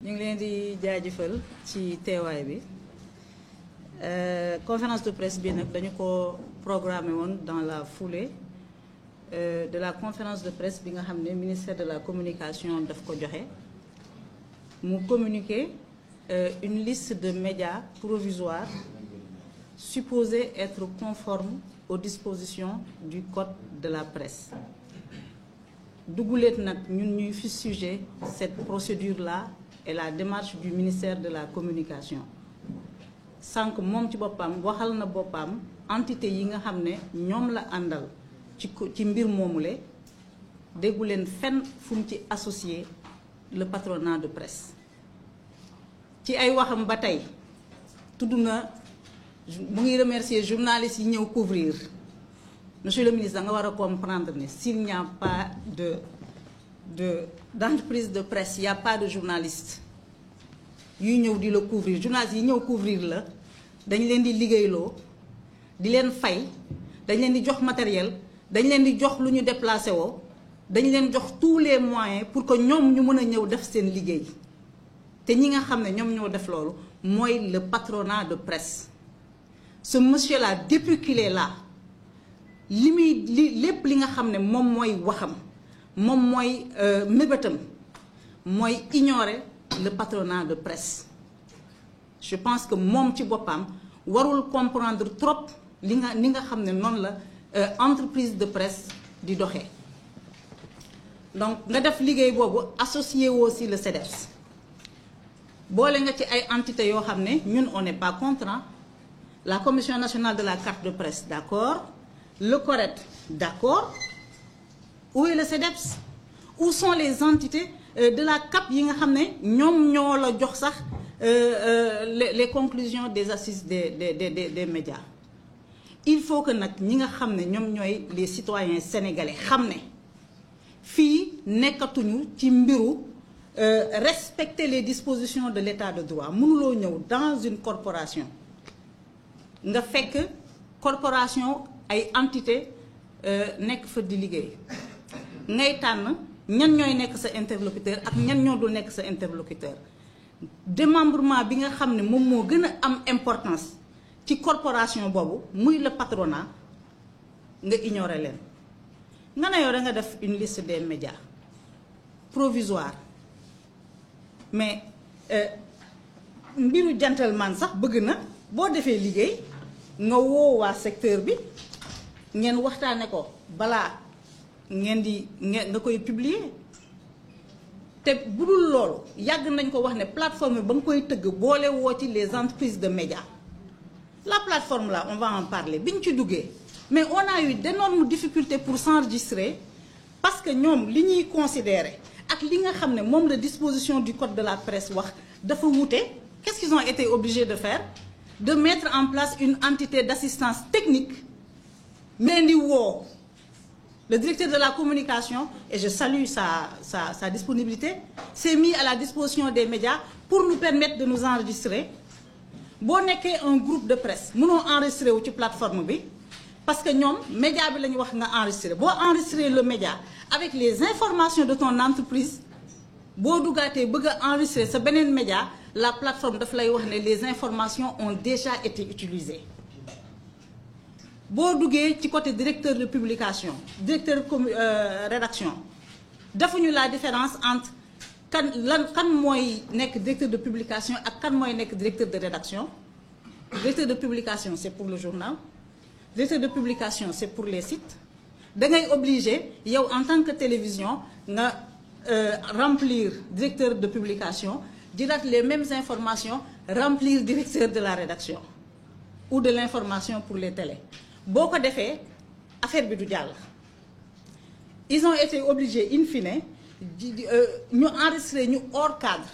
ñu ngi leen di jaajëfal ci teewaay bi conférence de presse bi nag dañu ko programmé woon dans la foulée de la conférence de presse bi nga xam ne ministère de la communication daf ko joxe mu communiquer une liste de médias provisoires supposés être conformes aux dispositions du code de la presse. duguleet nag ñun ñuy fustiger cette procédure-là et la démarche du ministère de la communication sànq moom ci boppam waxal na boppam entité yi nga xam ne ñoom la àndal ci mbir moomule déggu leen fenn fu mu ci associé le patronat de presse. ci ay waxam ba tey tudd na mu ngi remercier journalistes yi ñëw couvrir. Monsieur le ministre, da nga war a comprendre ne s'il n'y a pas d'entreprise de presse, il n'y a pas de journaliste yuy ñëw di la couvrir journalistes yi ñëw couvrir la dañ leen di liggéeyloo di leen fay dañ leen di jox matériel dañ leen di jox lu ñu déplacé woo dañ leen jox tous les moyens pour que ñoom ñu mën a ñëw def seen liggéey te ñi nga xam ne ñoom ñoo def loolu mooy le patronat de presse. Ce monsieur-là depuis qu'il est là lépp li nga xam ne moom mooy waxam moom mooy mébétam mooy ignorer le patronat de presse. Je pense que moom ci boppam warul comprendre trop li nga xam ne noonu la entreprise de presse di doxee. Donc nga def liggéey boobu associé woo si le CEDEPS boole nga ci ay entités yoo xam ne ñun on n'est pas contre. La Commission nationale de la carte de presse, d'accord. Le CORED, d'accord. Où est le CEDEPS? Où sont les entités de la CAP yi nga xam ne ñoom ñoo la jox sax les conclusions des assises des médias? Il faut que nag ñi nga xam ne ñoom ñooy les citoyens sénégalais xam ne fii nekkatuñu ci mbiru respecter les dispositions de l'état de droit. Mënuloo ñëw dans une corporation nga fekk corporation ay entité nekk fa di liggéey ngay tànn ñan ñooy nekk sa interlocuteur ak ñan ñoo dul nekk sa interlocuteur. Démembrement bi nga xam ne moom moo gën a am importance ci corporation boobu muy le patronat nga ignorer leen. nga ne yow da nga def une liste des médias provisoire mais mbiru gentleman sax bëgg na boo defee liggéey nga woo waa secteur bi ngeen waxtaane ko balaa nga koy publier. te bu dul loolu yàgg nañ ko wax ne plateforme ba nga koy tëgg boole woo ci les entreprises de médias. La plateforme là on va en parler bi ñu ci duggee mais on a eu d'énormes difficultés pour s'enregistrer parce que ñoom li ñuy considérer ak li nga xam ne moom la disposition du code de la presse wax dafa wute. Qu'est-ce qu'ils ont été obligés de faire? De mettre en place une entité d'assistance technique. Mais le directeur de la communication, et je salue sa disponibilité, s'est mis à la disposition des médias pour nous permettre de nous enregistrer. Boo nekkee un groupe de presse mënoo enregistrer wu ci plateforme bi parce que ñoom média bi la ñu wax nga enregistrer boo enregistrer le média avec les informations de ton entreprise boo duggaatee bëgg a enregistrer sa beneen média la plateforme daf lay wax ne les informations ont déjà été utilisées. boo duggee ci côté directeur de publication directeur rédaction defuñu la différence entre kan mooy nekk directeur de publication ak kan mooy nekk directeur de rédaction. Directeur de publication c'est pour le journal, directeur de publication c'est pour les sites. da ngay obligé yow en tant que télévision nga remplir directeur de publication diraat les mêmes informations remplir directeur de la rédaction ou de l'information pour les télés. boo ko defee affaire bi du jàll. Ils ont été obligés in fine ñu enregistrer ñu hors cadre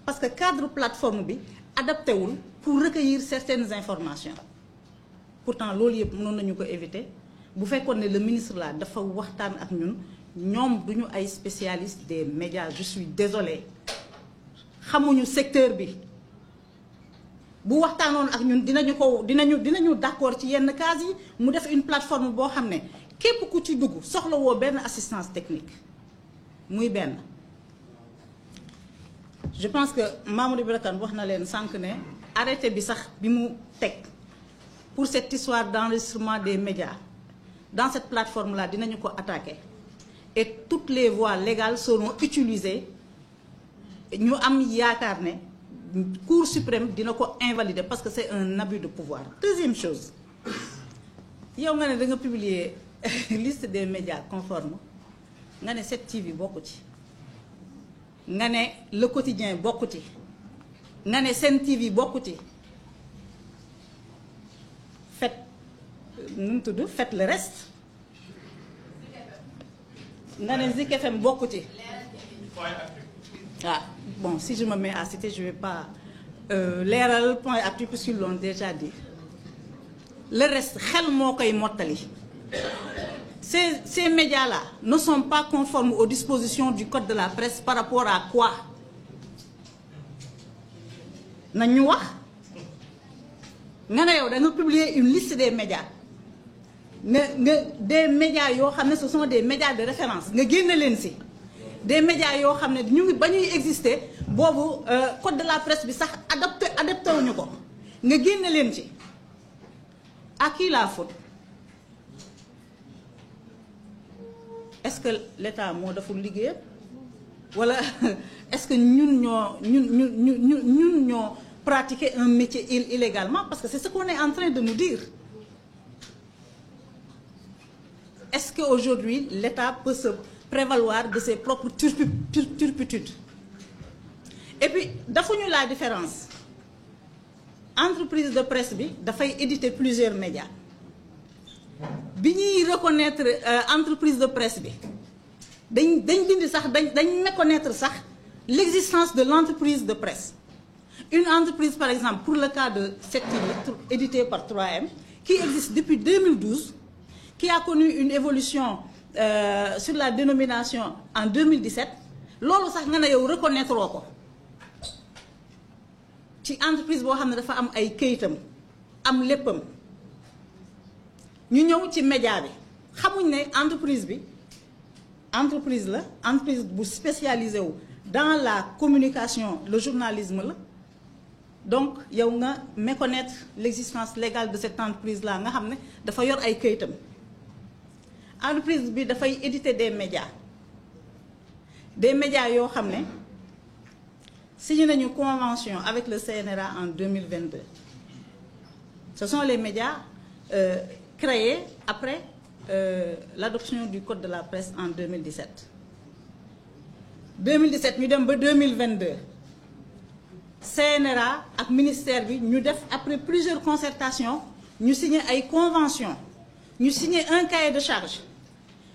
parce que cadre plateforme bi adapté wul pour recueillir certaines informations. Pourtant loolu yëpp mënoon nañu ko éviter bu fekkoon ne le ministre là dafa waxtaan ak ñoom duñu ay spécialistes des médias. Je suis désolée xamuñu secteur bi. bu waxtaanoon ak ñun dinañu d'accord ci yenn cas yi mu def une plateforme boo xam ne képp ku ci dugg soxla woo benn assistance technique muy benn. je pense que Mamadou Ibra Kane wax na leen sànq ne arrêté bi sax bi mu teg pour cette histoire d'enregistrement des médias dans cette plateforme là dinañu ko attaquer et toutes les voies légales seront utilisées ñu am yaakaar ne Cour suprême dina ko invalider parce que c'est un abus de pouvoir. Deuxième chose, yow nga ne da nga publier liste des médias conformes nga ne 7TV bokku ci nga ne Le Quotidien bokku ci nga ne Sen TV bokku ci faites nu mu tudd faites le reste nga ne Zik FM bokku ci. Ah, bon, si je me mets à citer, je ne vais pas leeral point actu puisqu'ils l'ont déjà dit. Le reste, xel moo koy mottali. Ces médias-là ne sont pas conformes aux dispositions du code de la presse par rapport à quoi? Nañu wax nga ne yow da nga publier une liste des médias des médias yoo xam ne ce sont des médias de référence nga génne leen ci. Des médias yoo xam ne ñu ngi ba ñuy exister boobu code de la presse bi sax adapté wuñu ko nga génne leen ci à qui la faute? Est-ce que l'État moo deful liggéeyam wala est-ce que ñun ñoo pratiquer un métier illégalement parce que c'est ce qu'on est en train de nous dire. Est-ce que aujourd'hui l'État peut se prévaloir de ses propres turpitudes? Et puis defuñu la différence entreprise de presse bi dafay éditer plusieurs médias bi ñuy reconnaître entreprise de presse bi dañ dindi sax dañ méconnaître sax l'existence de l'entreprise de presse. Une entreprise par exemple pour le cas de 7TV édité par 3M qui existe depuis 2012 qui a connu une évolution sur la dénomination en 2017 loolu sax nga ne yow reconnaître oo ko ci entreprise boo xam ne dafa am ay këyitam am léppam ñu ñëw ci média bi xamuñ ne entreprise bi entreprise la entreprise bu spécialisée wu dans la communication le journalisme la donc yow nga méconnaître l'existence légale de cette entreprise là nga xam ne dafa yor ay këyitam. Entreprise bi dafay éditer des médias yoo xam ne signé nañu convention avec le CNRA en 2022. Ce sont les médias créés après l'adoption du code de la presse en 2017. 2017 ñu dem ba 2022 CNRA ak ministère bi ñu def après plusieurs concertations ñu signé ay conventions ñu signé un cahier de charge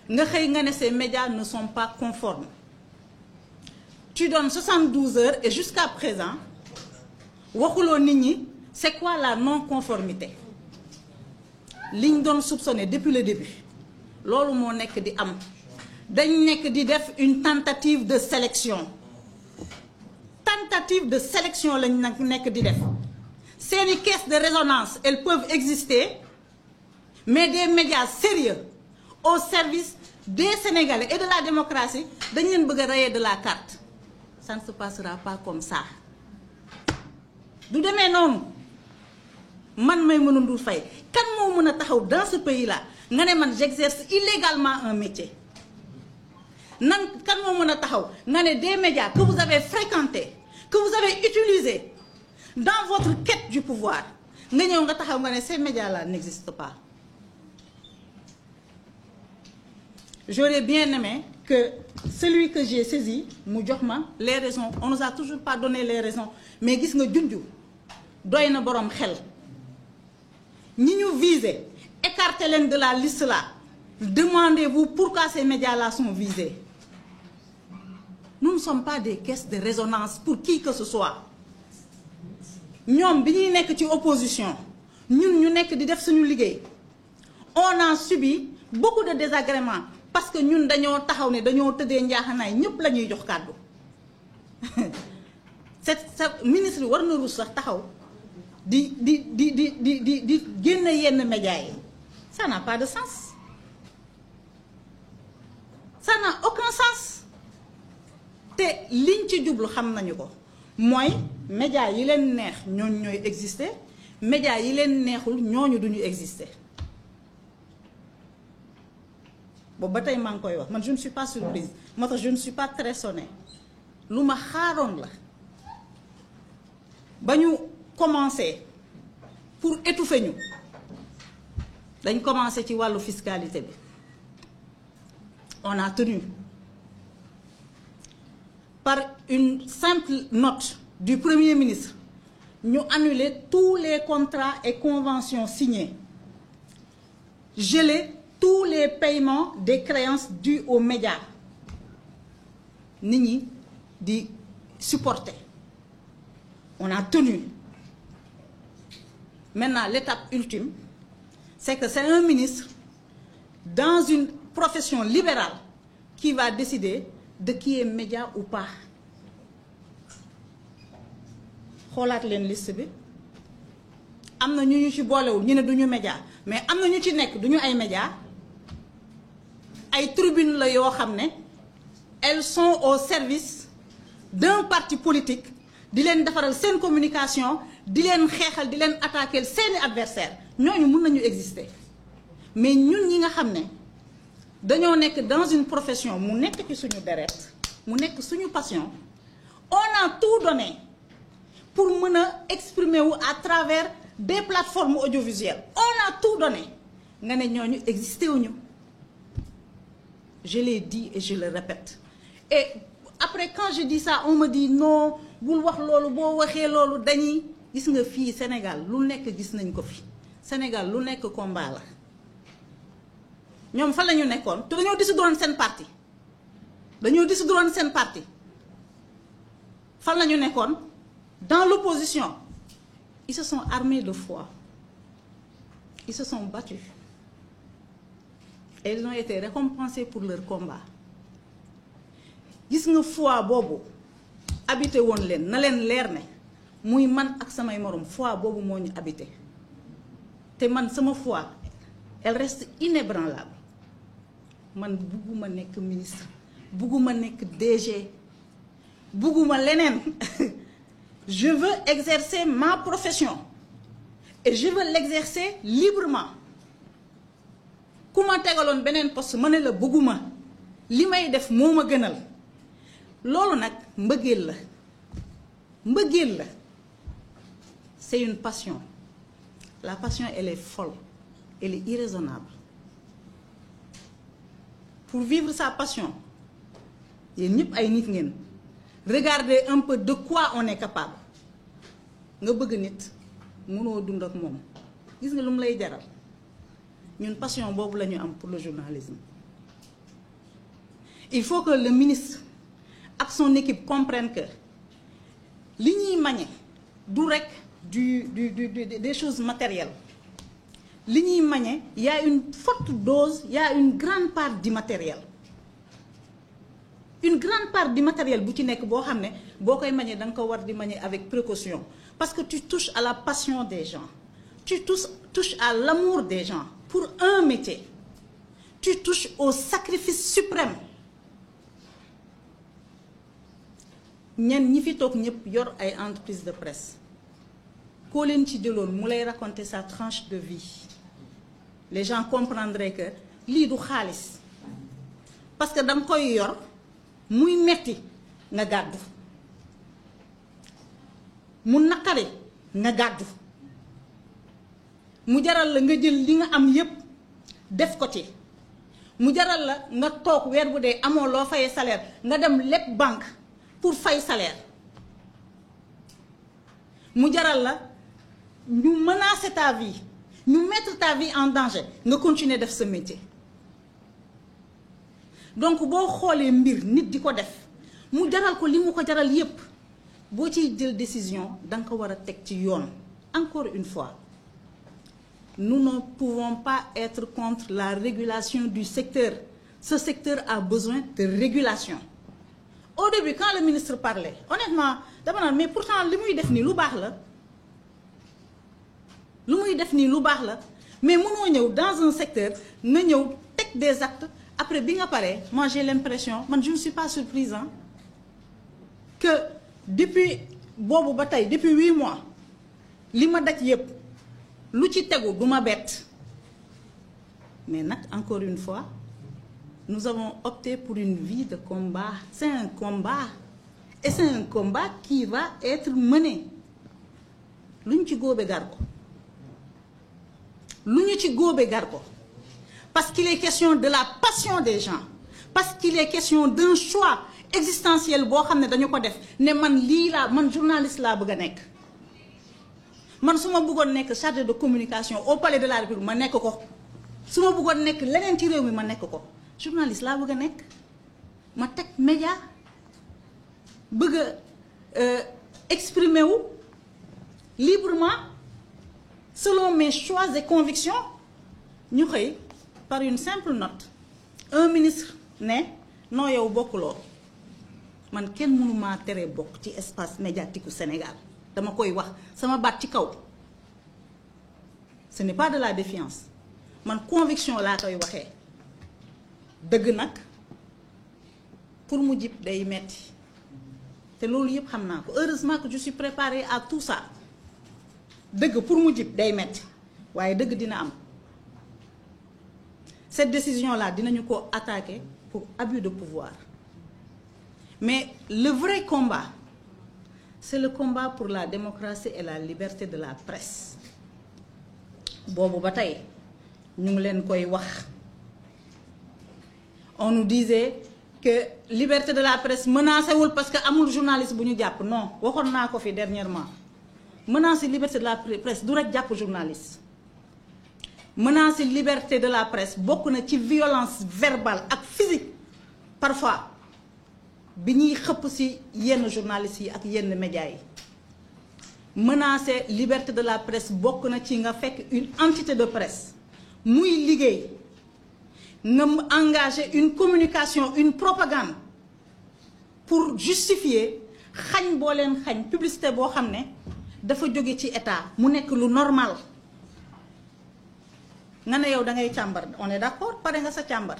nga xëy nga ne ces médias ne sont pas conformes. Tu donnes 72 heures et jusqu'à présent waxuloo nit ñi c'est quoi la non-conformité liñ doon soupçonné depuis le début loolu moo nekk di am dañ nekk di def une tentative de sélection lañ nag nekk di def seeni caisse de résonance elles peuvent exister mais des médias sérieux au service des Sénégalais et de la démocratie dañ leen bëgg a rayer de la carte. Ça ne se passera pas comme ça du demee noonu man Maïmouna Ndour Faye kan moo mën a taxaw dans ce pays là nga ne man j'exerce illégalement un métier kan moo mën a taxaw nga ne des médias que vous avez fréquentés que vous avez utilisés dans votre quête du pouvoir nga ñëw nga taxaw nga ne ces médias là n'existent pas. J'aurais bien aimé que celui que j'ai saisi mu jox ma les raisons on nous a toujours pas donné les raisons mais gis nga junju doy na boroom xel ñi ñu visé écartez leen de la liste là demandez-vous pourquoi ces médias là sont visés. Nous ne sommes pas des caisses de résonance pour qui que ce soit ñoom bi ñuy nekk ci opposition ñun ñu nekk di def suñu liggéey on a subi beaucoup de désagréments parce que ñun dañoo taxaw ne dañoo tëddee njaaxanaay ñëpp la ñuy jox kàddu sa ministre war na ruus sax taxaw di génn yenn médias yi ça n'a pas de sens ça n'a aucun sens te liñ ci jublu xam nañu ko mooy média yi leen neex ñooñu ñooy exister média yi leen neexul ñooñu duñu exister boobu ba tey maa ngi koy wax man je ne suis pas surprise moo tax je ne suis pas très sonnée lu ma xaaroon la ba ñu commencé pour étouffer ñu dañ commencé ci wàllu fiscalité bi on a tenu par une simple note du Premier ministre ñu annuler tous les contrats et conventions signés geler tous les paiements des créances dues aux médias nit ñi di supporter on a tenu. Maintenant l'étape ultime c'est que c'est un ministre dans une profession libérale qui va décider de qui est média ou pas xoolaat leen liste bi am na ñu ci boolewul ñu ne duñu média mais am na ñu ci nekk duñu ay média ay tribune la yoo xam ne elles sont au service d'un parti politique di leen defaral seen communication di leen xeexal di leen attaquer seeni adversaire ñooñu mun nañu exister mais ñun ñi nga xam ne dañoo nekk dans une profession mu nekk ci suñu deret mu nekk suñu passion on a tout donné pour mën a exprimer wu à travers des plateformes audiovisuelles on a tout donné nga ne ñooñu existé wuñu je l'ai dit et je le répète et après quand je dis ça on me dit non bul wax loolu boo waxee loolu dañuy gis nga fii Sénégal lu nekk gis nañ ko fi Sénégal lu nekk combat la ñoom fan la ñu nekkoon te dañoo dissoudre seen parti fan la ñu nekkoon dans l'opposition ils se sont armés de foi ils se sont battus et ils ont été récompensés pour leur combat gis nga foi boobu habité woon leen na leen leer ne muy man ak samay morom foi boobu moo ñu habité te man sama foi elle reste inébranlable man bugguma nekk ministre bugguma nekk DG bugguma leneen je veux exercer ma profession et je veux l'exercer librement ku ma tegaloon beneen poste ma ne la bugguma li may def moo ma gënal loolu nag mbëggeel la c'est une passion la passion elle est folle elle est irraisonnable pour vivre sa passion yéen ñëpp ay nit ngeen regardez un peu de quoi on est capable nga bëgg nit mënoo dund ak moom gis nga lu mu lay jaral ñun passion boobu la ñu am pour le journalisme il faut que le ministre ak son équipe comprennent que li ñuy mañe du rek des choses matérielles li ñuy mañe y a une forte dose y a une grande part d'immatériel bu ci nekk boo xam ne boo koy mañe da nga ko war di mañe avec précaution parce que tu touches à la passion des gens tu touches à l'amour des gens pour un métier tu touches au sacrifice suprême ñenn ñi fi toog ñëpp yor ay entreprise de presse koo leen ci jëloon mu lay raconter sa tranche de vie les gens comprendraient que lii du xaalis parce que da nga koy yor muy metti nga gàddu mu naqari nga gàddu mu jaral la nga jël li nga am yépp def ko ci mu jaral la nga toog weer bu dee amoo loo fayee salaire nga dem leb banque pour fay salaire mu jaral la ñu menacer ta vie ñu mettre ta vie en danger nga continuer def ce métier donc boo xoolee mbir nit di ko def mu jaral ko li mu ko jaral yépp boo ciy jël décision danga ko war a teg ci yoon. Encore une fois, nous ne pouvons pas être contre la régulation du secteur. Ce secteur a besoin de régulation. Au début, quand le ministre parlait, honnêtement, mais pourtant, li muy def nii lu baax la. Lu muy def nii lu baax la. Mais mënoo ñëw dans un secteur nga ñëw teg des actes après bi nga paree moi j'ai l'impression, je ne suis pas surprise que depuis boobu ba tey depuis 8 mois li ma daj yépp lu ci tegu du ma bett mais nag encore une fois nous avons opté pour une vie de combat. C'est un combat et c'est un combat qui va être mené lu ñu ci góobe gar ko lu ñu ci góobe gar ko parce qu'il est question de la passion des gens, parce qu'il est question d'un choix existentiel boo xam ne dañu ko def ne man lii laa man journaliste laa bëgg a nekk. Man su ma bëggoon nekk chargé de communication au palais de la République ma nekk ko su ma bëggoon nekk leneen ci réew mi ma nekk ko journaliste laa bëgg a nekk ma teg média bëgg a exprimer wu librement selon mes choix et convictions. Ñu xëy par une simple note un ministre ne non yow bokkuloo man kenn mënu maa tere bokk ci espace médiatique u Sénégal dama koy wax sama baat ci kaw. Ce n'est pas de la défiance man conviction laa koy waxee dëgg nag pour mu jib day metti te loolu yëpp xam naa ko heureusement que je suis préparée à tout ça. Dëgg pour mu jib day metti waaye dëgg dina am. Cette décision-là dinañu ko attaquer pour abus de pouvoir mais le vrai combat c'est le combat pour la démocratie et la liberté de la presse. Boobu ba tey ñu ngi leen koy wax on nous disait que liberté de la presse menacé wul parce que amul journaliste bu ñu jàpp non waxoon naa ko fi dernièrement menacer liberté de la presse du rek jàpp journaliste. Menacer liberté de la presse bokk na ci violence verbale ak physique parfois bi ñuy xëpp ci yenn journalistes yi ak yenn médias yi. Menacer liberté de la presse bokk na ci nga fekk une entité de presse muy liggéey nga engager une communication une propagande pour justifier xañ boo leen xañ publicité boo xam ne dafa jóge ci état mu nekk lu normal. Nga ne yow da ngay càmbar on est d'accord pare nga sa càmbar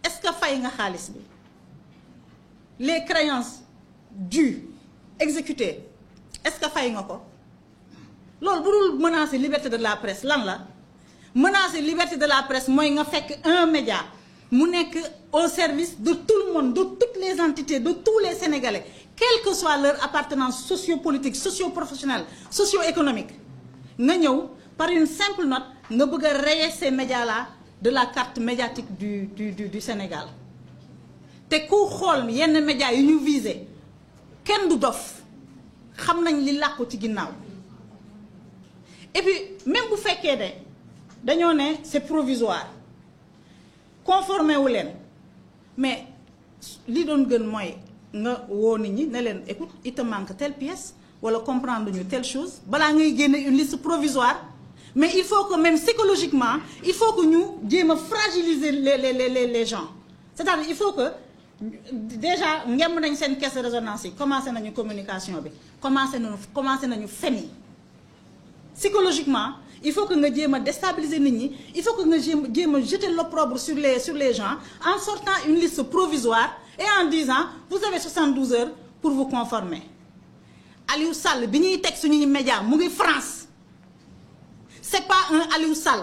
est-ce que fay nga xaalis bi les créances dues exécutées est-ce que fay nga ko loolu bu dul menacer liberté de la presse lan la menacer liberté de la presse mooy nga fekk un média mu nekk au service de tout le monde de toutes les entités de tous les Sénégalais quelle que soit leur appartenance sociopolitique socio-professionnelle socio-économique nga ñëw par une simple note nga bëgg a rayer ces médias-là de la carte médiatique du Sénégal te ku xool yenn médias yu ñu visé kenn du dof xam nañ li làqu ci ginnaaw et puis même bu fekkee de dañoo ne c'est provisoire conformé wu leen mais li doon gën mooy nga woo nit ñi ne leen écoute il te manque telle pièce wala comprendre ñu telle chose balaa ngay génne une liste provisoire. Mais il faut que même psychologiquement, il faut que nous jéem a fragiliser les gens. C'est-à-dire il faut que déjà ngem nañ seen caisse de résonance yi commencé nañu communication bi commencé nañu fen yi psychologiquement il faut que nga jéem a déstabiliser nit ñi il faut que nga jéem a jeter l'opprobre sur les gens en sortant une liste provisoire et en disant vous avez 72 heures pour vous conformer. Aliou Sall bi ñuy teg suñuy média mu ngi France. C'est pas un Aliou Sall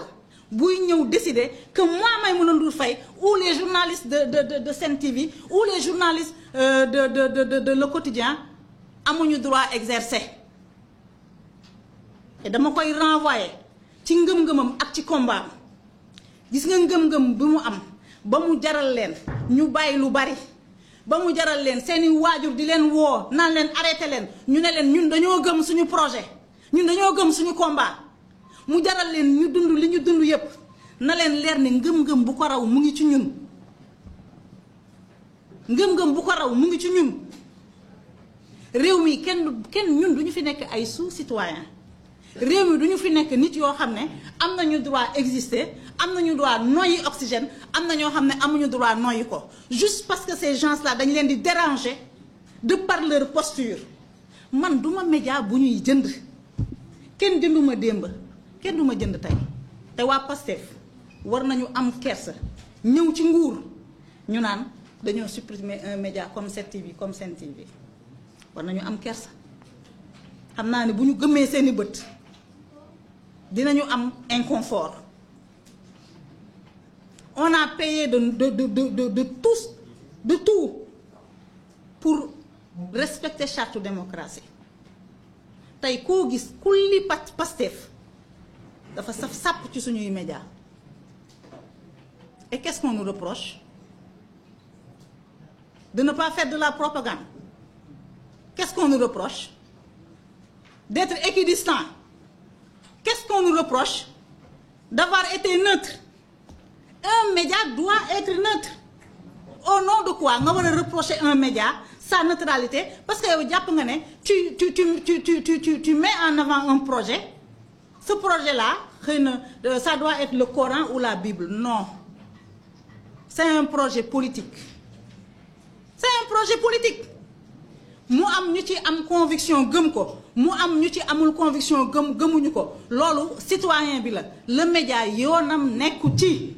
buy ñëw décider que moi Maïmouna Ndour Faye ou les journalistes de Sen TV ou les journalistes de Le Quotidien amuñu droit exercer. Et dama koy renvoyer ci ngëm-ngëmam ak ci combat gis nga ngëm-ngëm bi mu am ba mu jaral leen ñu bàyyi lu bari ba mu jaral leen seeni waajur di leen woo naan leen arrêté leen ñu ne leen ñun dañoo gëm suñu projet ñun dañoo gëm suñu combat. Mu jaral leen ñu dund li ñu dund yépp na leen leer ne ngëm-ngëm bu ko raw mu ngi ci ñun ngëm-ngëm bu ko raw mu ngi ci ñun réew mi kenn ñun duñu fi nekk ay sous-citoyen réew mi duñu fi nekk nit yoo xam ne am nañu droit exister am nañu droit noyyi oxygène am na ñoo xam ne amuñu droit noyyi ko juste parce que ces gens-là dañ leen di déranger de par leur posture man duma média bu ñuy jënd kenn jënduma démb kenn du ma jënd tey te waa Pastef war nañu am kersa ñëw ci nguur ñu naan dañoo supprimer un média comme Sen TV war nañu am kersa xam naa ne bu ñu gëmmee seeni bët dinañu am inconfort. On a payé de tout pour respecter charte démocratie tey koo gis kulli Pastef dafa saf sàpp ci suñuy médias et qu'est-ce qu'on nous reproche? De ne pas faire de la propagande. Qu'est-ce qu'on nous reproche? D'être équidistant. Qu'est-ce qu'on nous reproche? D'avoir été neutre. Un média doit être neutre. Au nom de quoi nga war a reprocher un média sa neutralité parce que yow jàpp nga ne tu mets en avant un projet. Ce projet-là xëy na ça doit être le Coran ou la Bible. Non. C'est un projet politique. C'est un projet politique. Mu am ñu ci am conviction gëm ko mu am ñu ci amul conviction gëmuñu ko loolu citoyen bi la le média yoonam nekku ci.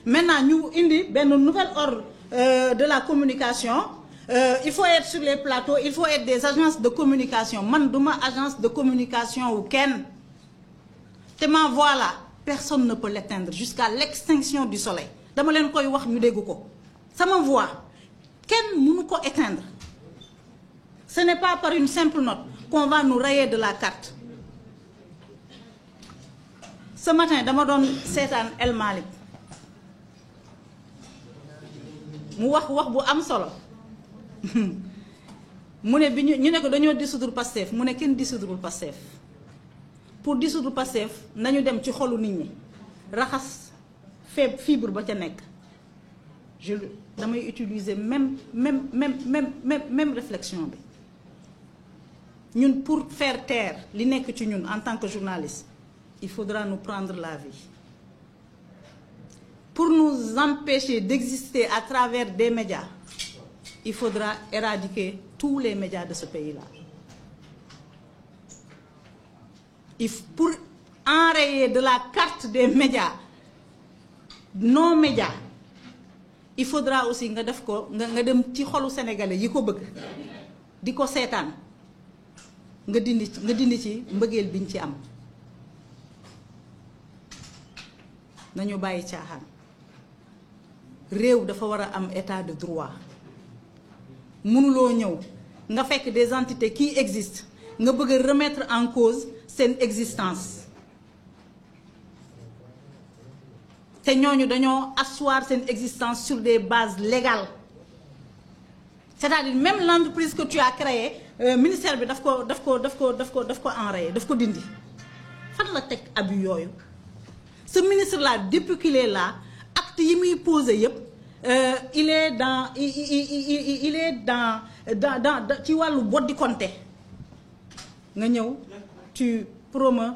Maintenant ñu indi benn nouvel ordre de la communication il faut être sur les plateaux il faut être des agences de communication man duma agence de communication wu kenn te ma voix là personne ne peut l'éteindre jusqu'à l'extinction du soleil dama leen koy wax ñu dégg ko sama voix kenn mënu ko éteindre. Ce n'est pas par une simple note qu'on va nous rayer de la carte. Ce matin dama doon seetaan El Malick mu wax bu am solo mu ne bi ñu ne ko dañoo dissoudre Pastef mu ne kenn dissoudreul Pastef pour dissoudre Pastef nañu dem ci xolu nit ñi raxas fibre ba ca nekk damay utiliser même réflexion bi ñun pour faire taire li nekk ci ñun en tant que journaliste il faudra nous prendre la vie pour nous empêcher d'exister à travers des médias il faudra éradiquer tous les médias de ce pays-là. Pour enrayer de la carte des médias non médias il faudra aussi nga def ko nga dem ci xolu sénégalais yi ko bëgg di ko seetaan nga dindi ci mbëggeel biñ ci am nañu bàyyi caaxaan réew dafa war a am état de droit mënuloo ñëw nga fekk des entités qui existent nga bëgg a remettre en cause seen existence te ñooñu dañoo asseoir seen existence sur des bases légales c'est-à-dire même l'entreprise que tu as créée ministère bi daf ko enrayé daf ko dindi fan la teg abus yooyu ce ministre là depuis qu'il est là acte yi muy posé yëpp il est dans ci wàllu boddi konté nga ñëw tu promeus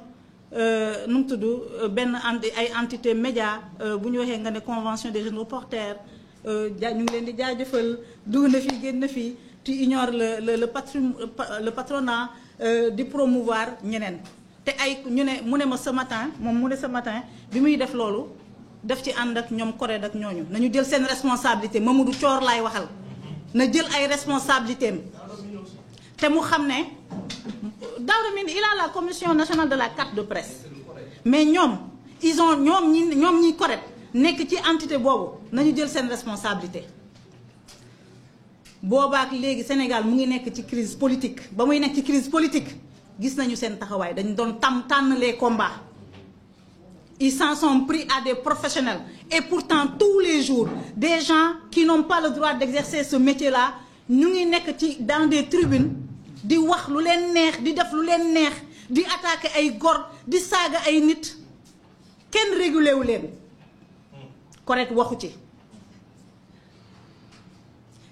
nu mu tudd benn ay entité média bu ñu waxee nga ne convention des jeunes reporters ñu ngi leen di jaajëfal dugg na fii génn na fii tu ignores le patronat di promouvoir ñeneen te ay ñu ne mu ne ma ce matin moom mu ne ce matin bi muy def loolu def ci ànd ak ñoom Corée ak ñooñu nañu jël seen responsabilité Mamadou Thior laay waxal na jël ay responsabilités am te mu xam ne Daouda Mine il a la commission nationale de la carte de presse mais ñoom ñoom ñi Corée nekk ci entité boobu nañu jël seen responsabilité boobaak léegi Sénégal mu ngi nekk ci crise politique ba muy nekk ci crise politique gis nañu seen taxawaay dañu doon tànn les combats ils s'en sont pris à des professionnels et pourtant tous les jours des gens qui n'ont pas le droit d'exercer ce métier-là ñu ngi nekk ci dans des tribunes di wax lu leen neex di def lu leen neex di attaquer ay góor di saaga ay nit kenn régulé wu leen correct waxu ci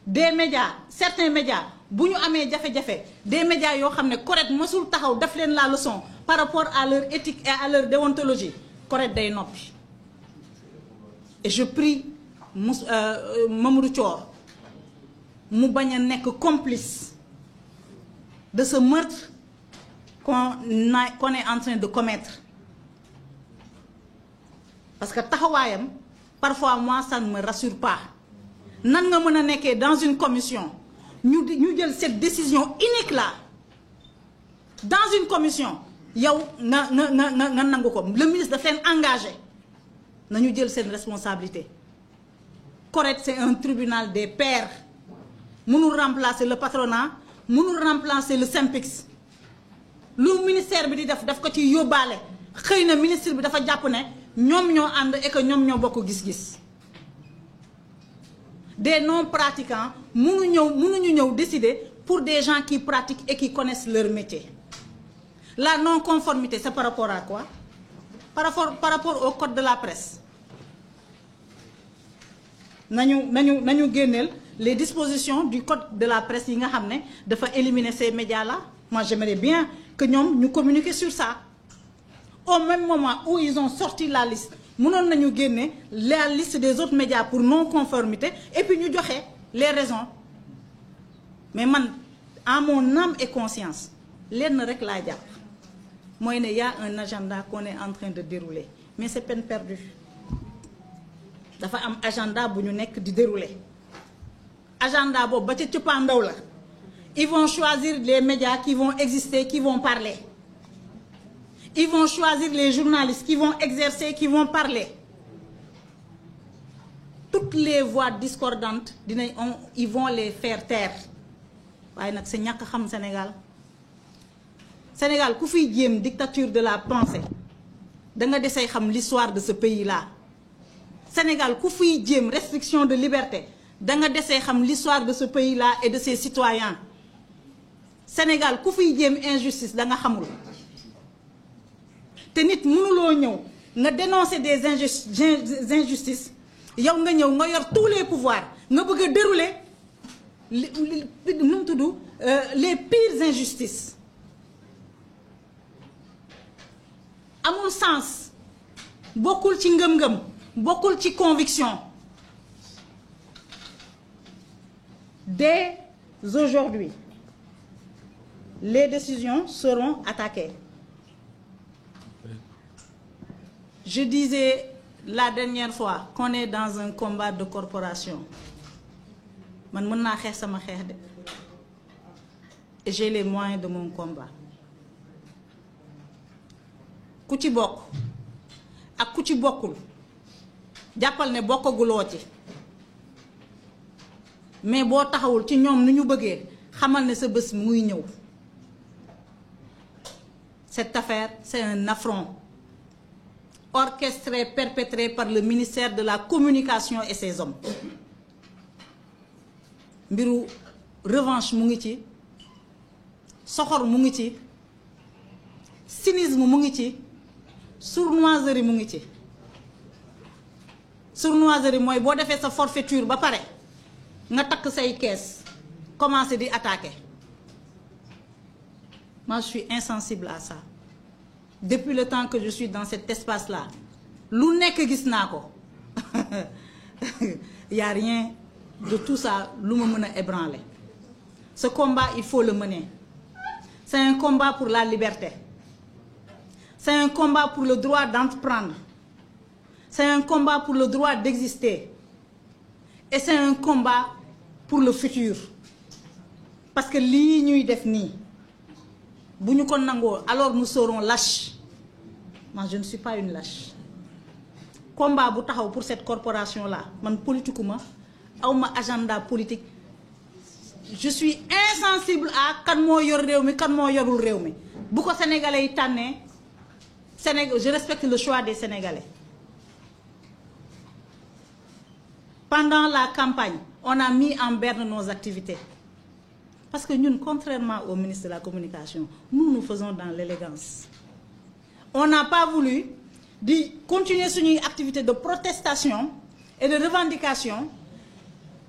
des médias certains médias bu ñu amee jafe-jafe des médias yoo xam ne correct mësul taxaw def leen la leçon par rapport à leur éthique et à leur déontologie correct day noppi et je prie Mamadou Thior mu bañ a nekk complice de ce meurtre qu'on est en train de commettre parce que taxawaayam parfois moi ça ne me rassure pas nan nga mën a nekkee dans une commission ñu jël cette décision inique là dans une commission yow nga nangu ko le ministre daf leen engagé nañu jël seen responsabilité. CORED c'est un tribunal des pairs mënul remplacer le patronat mënul remplacer le SYNPICS lu ministère bi di daf ko ci yóbbaale xëy na ministre bi dafa jàpp ne ñoom ñoo ànd et que ñoom ñoo bokk gis-gis des non pratiquants mënuñu ñëw décider pour des gens qui pratiquent et qui connaissent leur métier. La non-conformité c'est par rapport à quoi? Par rapport au code de la presse. nañu génneel les dispositions du code de la presse yi nga xam ne dafa éliminer ces médias là. Moi j'aimerais bien que ñoom ñu communiquer sur ça. Au même moment où ils ont sorti la liste mënoon nañu génne la liste des autres médias pour non-conformité et puis ñu joxe les raisons. Mais man à mon âme et conscience lenn rek laa jàpp mooy ne y a un agenda qu'on est en train de dérouler mais c'est peine perdue. Dafa am agenda bu ñu nekk di dérouler agenda boobu ba ca cëppaandaw la ils vont choisir les médias qui vont exister qui vont parler ils vont choisir les journalistes qui vont exercer qui vont parler toutes les voix discordantes ils vont les faire taire waaye nag c'est ñàkk xam Sénégal ku fiy jéem dictature de la pensée da nga desay xam l'histoire de ce pays là. Sénégal ku fiy jéem restriction de liberté da nga desee xam l'histoire de ce pays là et de ses citoyens. Sénégal ku fiy jéem injustice da nga xamul te nit mënuloo ñëw nga dénoncer des injustices yow nga ñëw nga yor tous les pouvoirs nga bëgg a dérouler nu mu tudd les pires injustices. Amul sens bokkul ci ngëm-ngëm bokkul ci conviction. Dès aujourd'hui les décisions seront attaquées. Je disais la dernière fois qu'on est dans un combat de corporation. Man mën naa xeex sama xeex de et j'ai les moyens de mon combat. Ku ci bokk ak ku ci bokkul jàppal ne bokkaguloo ci mais boo taxawul ci ñoom nu ñu bëggee xamal ne sa bés muy ñëw. Cette affaire c'est un affront orchestré perpétré par le ministère de la communication et ses hommes. Mbiru revanche mu ngi ci soxor mu ngi ci cynisme mu ngi ci sournoiserie mu ngi ci. Sournoiserie mooy boo defee sa forfaiture ba pare nga takk say kees commencer di attaquer. Moi je suis insensible à ça. Depuis le temps que je suis dans cet espace-là lu nekk gis naa ko y a rien de tout ça lu ma mën a ébranler. Ce combat il faut le mener. C'est un combat pour la liberté. C'est un combat pour le droit d'entreprendre. C'est un combat pour le droit d'exister. Et c'est un combat pour le futur. Parce que lii ñuy def nii bu ñu ko nangoo alors nous serons lâches. Moi je ne suis pas une lâche. Combat bu taxaw pour cette corporation là man politiquement awma agenda politique. Je suis insensible à kan moo yor réew mi kan moo yorul réew mi bu ko sénégalais yi tànnee je respecte le choix des Sénégalais. Pendant la campagne on a mis en berne nos activités parce que ñun contrairement au ministre de la communication nous faisons dans l'élégance. On n'a pas voulu di continuer suñuy activité de protestation et de revendication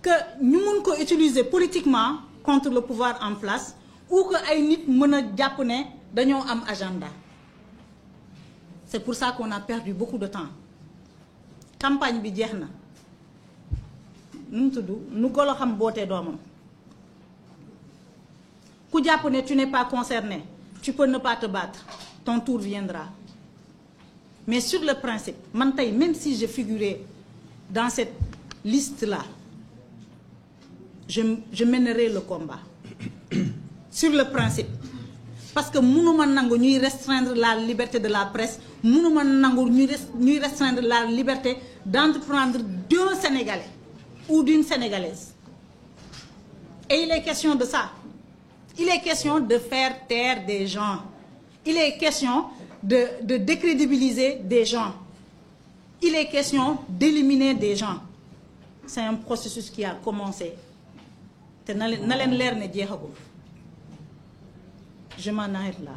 que ñu mun ko utiliser politiquement contre le pouvoir en place ou que ay nit mën a jàpp ne dañoo am agenda. C'est pour ça qu'on a perdu beaucoup de temps. Campagne bi jeex na nu mu tudd nu golo xam bootee doomam ku jàpp ne tu n'es pas concerné tu peux ne pas te battre ton tour viendra. Mais sur le principe man tey même si je figurais dans cette liste là je mènerai le combat sur le principe. Parce que mënuma nangu ñuy restreindre la liberté de la presse, mënuma nangu ñuy restreindre la liberté d'entreprendre d'un Sénégalais ou d'une Sénégalaise. Et il est question de ça. Il est question de faire taire des gens. Il est question de décrédibiliser des gens. Il est question d'éliminer des gens. C'est un processus qui a commencé. Je m'en arrête là.